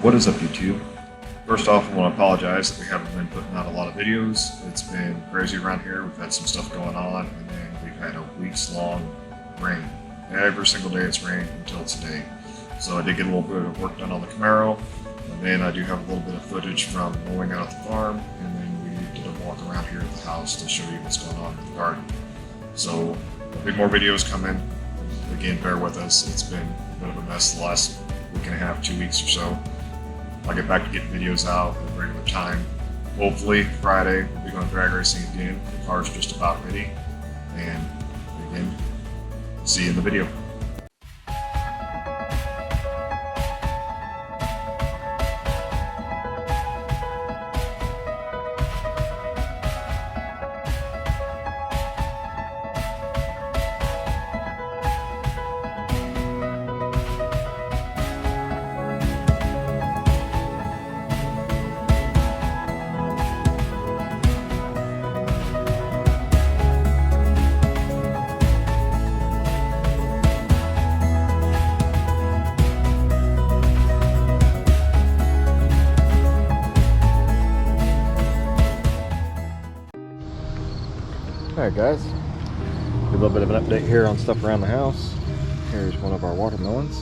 What is up, YouTube? First off, I want to apologize that we haven't been putting out a lot of videos. It's been crazy around here. We've had some stuff going on, and then we've had a weeks-long rain. Every single day it's rained until today. So I did get a little bit of work done on the Camaro, and then I do have a little bit of footage from mowing out the farm, and then we did a walk around here at the house to show you what's going on in the garden. So there'll be more videos coming. Again, bear with us. It's been a bit of a mess the last week and a half, 2 weeks or so. I'll get back to getting videos out at a regular time. Hopefully Friday we'll be going drag racing again. The car's just about ready. And again, see you in the video. Alright guys, a little bit of an update here on stuff around the house. Here's one of our watermelons.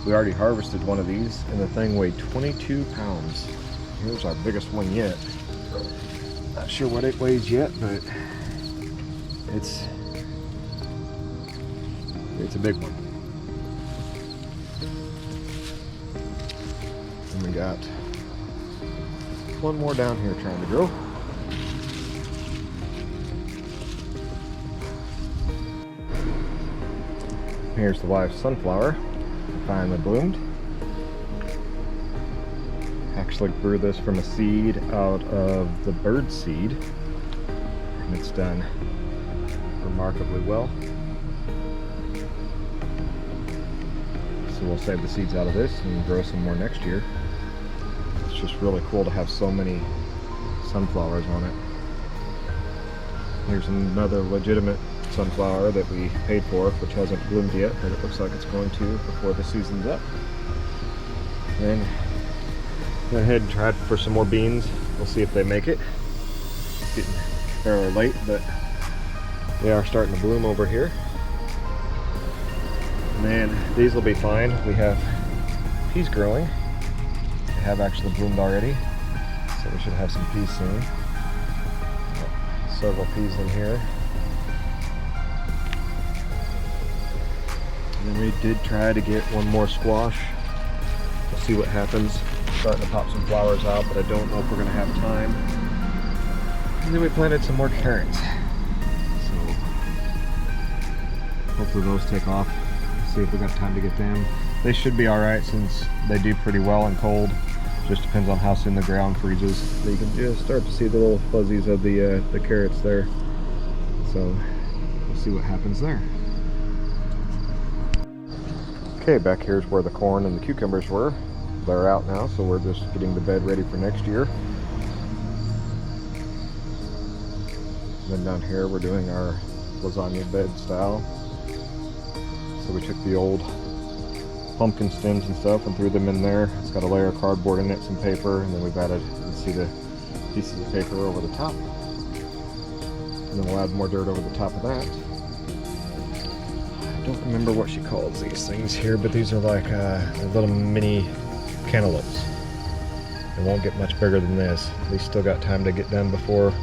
We already harvested one of these and the thing weighed 22 pounds. Here's our biggest one yet. Not sure what it weighs yet, but it's a big one. And we got one more down here trying to grow. Here's the wife's sunflower, finally bloomed. Actually grew this from a seed out of the bird seed, and it's done remarkably well. So we'll save the seeds out of this and grow some more next year. It's just really cool to have so many sunflowers on it. Here's another legitimate sunflower that we paid for, which hasn't bloomed yet, but it looks like it's going to before the season's up. Then went ahead and tried for some more beans. We'll see if they make it. It's getting fairly late, but they are starting to bloom over here. And then these will be fine. We have peas growing. They have actually bloomed already, so we should have some peas soon. Several peas in here. And then we did try to get one more squash. We'll see what happens. Starting to pop some flowers out, but I don't know if we're going to have time. And then we planted some more carrots. So hopefully those take off. See if we got time to get them. They should be alright since they do pretty well in cold. Just depends on how soon the ground freezes. So you can just start to see the little fuzzies of the carrots there. So we'll see what happens there. Okay, back here's where the corn and the cucumbers were. They're out now, so we're just getting the bed ready for next year. And then down here we're doing our lasagna bed style. So we took the old pumpkin stems and stuff and threw them in there. It's got a layer of cardboard in it, some paper, and then we've added, you can see the pieces of paper over the top. And then we'll add more dirt over the top of that. I don't remember what she calls these things here, but these are like little mini cantaloupes. They won't get much bigger than this. We still got time to get done before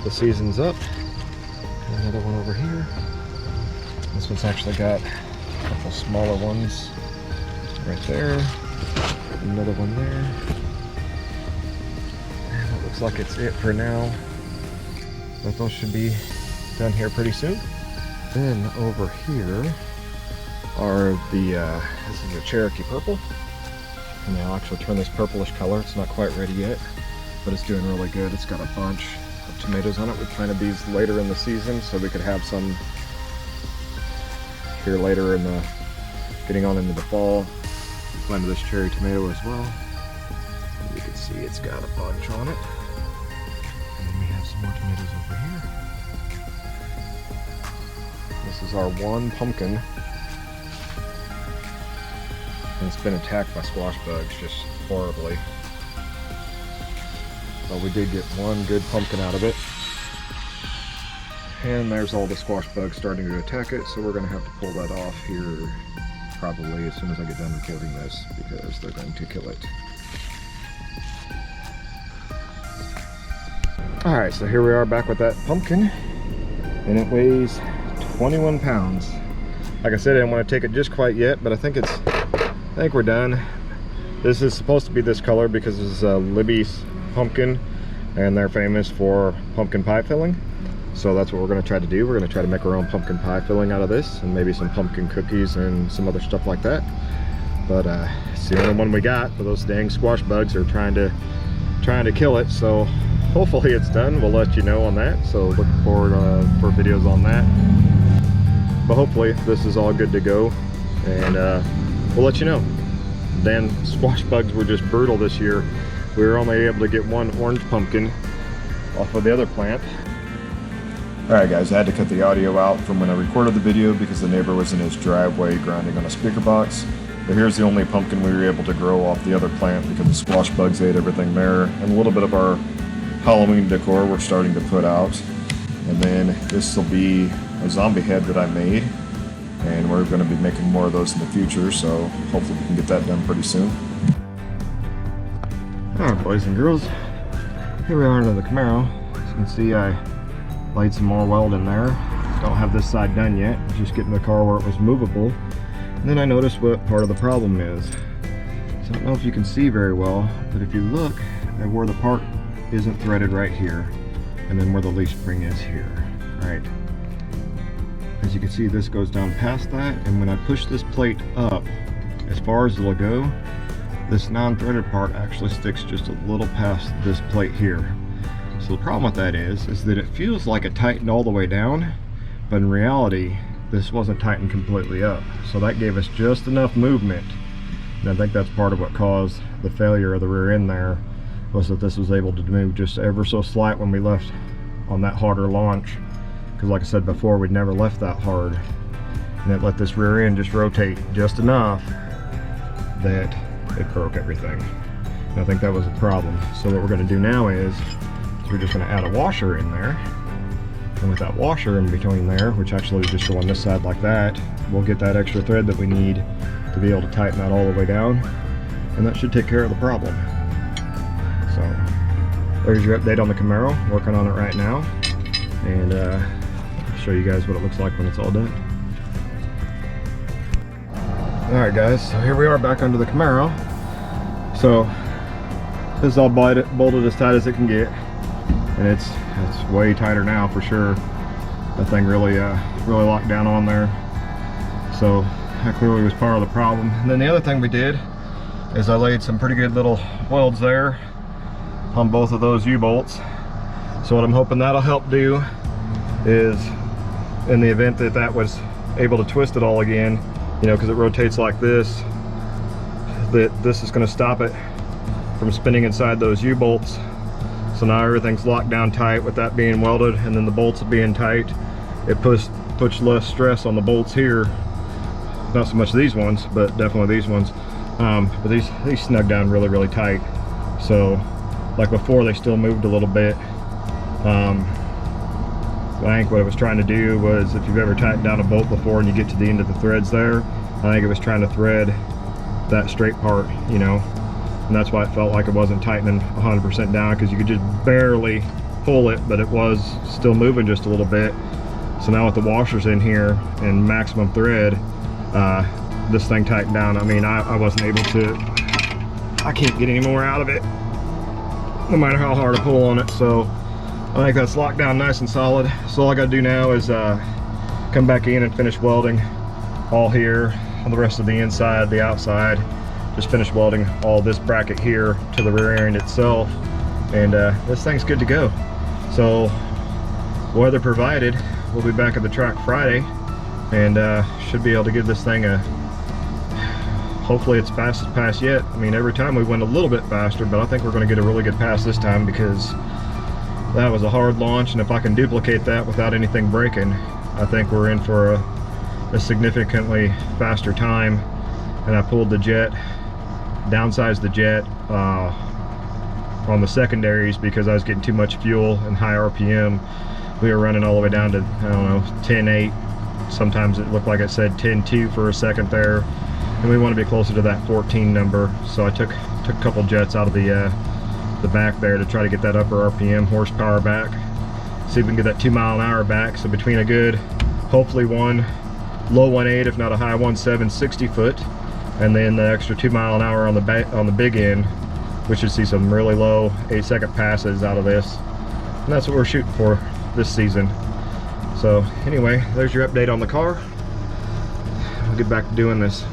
the season's up. And another one over here. This one's actually got a couple smaller ones right there. Another one there. And that looks like it's it for now. But those should be done here pretty soon. Then over here are the, this is the Cherokee Purple. And I'll actually turn this purplish color. It's not quite ready yet, but it's doing really good. It's got a bunch of tomatoes on it. We planted these later in the season so we could have some here later in the, getting on into the fall. We planted this cherry tomato as well. And you can see it's got a bunch on it. And then we have some more tomatoes over here. This is our one pumpkin and it's been attacked by squash bugs just horribly. But we did get one good pumpkin out of it. And there's all the squash bugs starting to attack it, so we're going to have to pull that off here probably as soon as I get done recording this, because they're going to kill it. Alright, so here we are back with that pumpkin, and it weighs 21 pounds. Like I said, I didn't want to take it just quite yet, but I think we're done. This is supposed to be this color because this is Libby's pumpkin, and they're famous for pumpkin pie filling. So that's what we're going to try to do. We're going to try to make our own pumpkin pie filling out of this, and maybe some pumpkin cookies and some other stuff like that. But it's the only one we got, but those dang squash bugs are trying to kill it. So hopefully it's done. We'll let you know on that. So look forward for videos on that. But hopefully this is all good to go, and we'll let you know. Dan, squash bugs were just brutal this year. We were only able to get one orange pumpkin off of the other plant. Alright guys, I had to cut the audio out from when I recorded the video because the neighbor was in his driveway grinding on a speaker box. But here's the only pumpkin we were able to grow off the other plant because the squash bugs ate everything there. And a little bit of our Halloween decor we're starting to put out. And then this will be a zombie head that I made. And we're going to be making more of those in the future, so hopefully we can get that done pretty soon. Alright boys and girls, here we are into the Camaro. As you can see, I laid some more weld in there. Don't have this side done yet, just getting the car where it was movable. And then I noticed what part of the problem is. So I don't know if you can see very well, but if you look at where the part isn't threaded right here, and then where the leaf spring is here, right? As you can see, this goes down past that, and when I push this plate up as far as it'll go, this non-threaded part actually sticks just a little past this plate here. So the problem with that is that it feels like it tightened all the way down, but in reality this wasn't tightened completely up. So that gave us just enough movement, and I think that's part of what caused the failure of the rear end there, was that this was able to move just ever so slight when we left on that harder launch. Because like I said before, we'd never left that hard, and it let this rear end just rotate just enough that it broke everything. And I think that was the problem. So what we're going to do now is we're just going to add a washer in there, and with that washer in between there, which actually would just go on this side like that, we'll get that extra thread that we need to be able to tighten that all the way down, and that should take care of the problem. So there's your update on the Camaro. Working on it right now, and I'll show you guys what it looks like when it's all done. Alright guys, so here we are back under the Camaro. So this is all bolted as tight as it can get, and it's way tighter now for sure. That thing really locked down on there, so that clearly was part of the problem. And then the other thing we did is I laid some pretty good little welds there on both of those U-bolts. So what I'm hoping that'll help do is, in the event that that was able to twist it all again, you know, because it rotates like this, that this is going to stop it from spinning inside those U-bolts. So now everything's locked down tight with that being welded, and then the bolts being tight. It puts less stress on the bolts here. Not so much these ones, but definitely these ones. But these snug down really tight. So like before, they still moved a little bit. I think what it was trying to do was, if you've ever tightened down a bolt before and you get to the end of the threads there, I think it was trying to thread that straight part, you know. And that's why it felt like it wasn't tightening 100% down, because you could just barely pull it, but it was still moving just a little bit. So now with the washers in here and maximum thread, this thing tightened down. I mean, I wasn't able to, I can't get any more out of it, no matter how hard I pull on it. So I think that's locked down nice and solid. So all I gotta do now is come back in and finish welding all here on the rest of the inside, the outside. Just finished welding all this bracket here to the rear end itself, and this thing's good to go. So weather provided, we'll be back at the track Friday, and should be able to give this thing a, hopefully it's fastest pass yet. I mean, every time we went a little bit faster, but I think we're going to get a really good pass this time, because that was a hard launch, and if I can duplicate that without anything breaking, I think we're in for a significantly faster time. and I pulled the jet, downsized the jet on the secondaries because I was getting too much fuel and high RPM. We were running all the way down to, I don't know, 10.8. Sometimes it looked like it said 10.2 for a second there, and we want to be closer to that 14 number. So I took a couple jets out of the back there to try to get that upper RPM horsepower back. See if we can get that 2 mile an hour back. So between a good, hopefully one low 1.8, if not a high 1.7, 60 foot, and then the extra 2 mile an hour on the big end, we should see some really low 8-second passes out of this, and that's what we're shooting for this season. So anyway, there's your update on the car. I'll get back to doing this.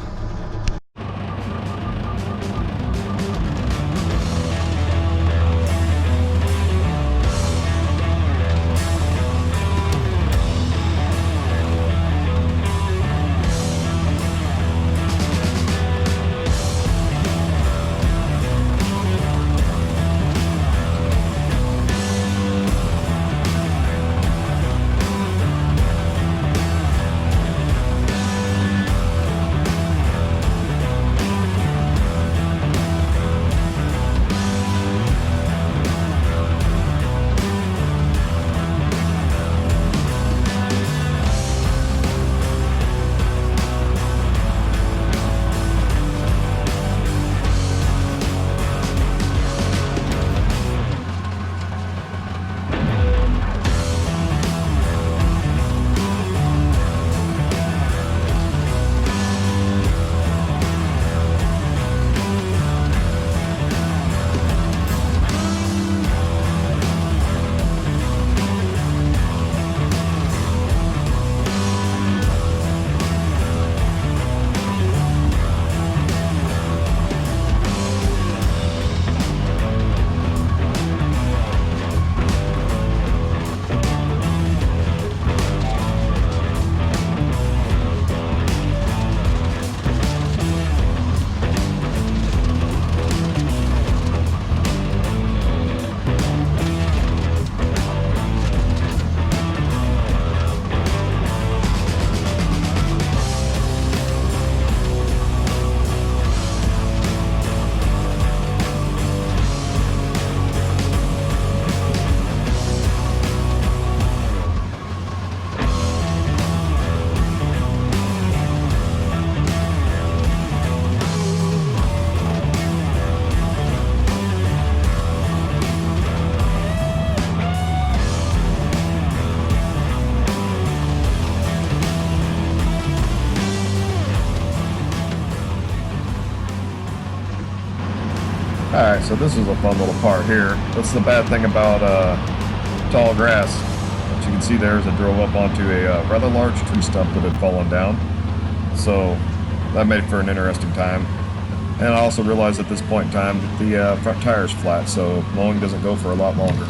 Alright, so this is a fun little part here. That's the bad thing about tall grass. What you can see there is I drove up onto a rather large tree stump that had fallen down. So that made for an interesting time. And I also realized at this point in time that the front tire is flat, so mowing doesn't go for a lot longer.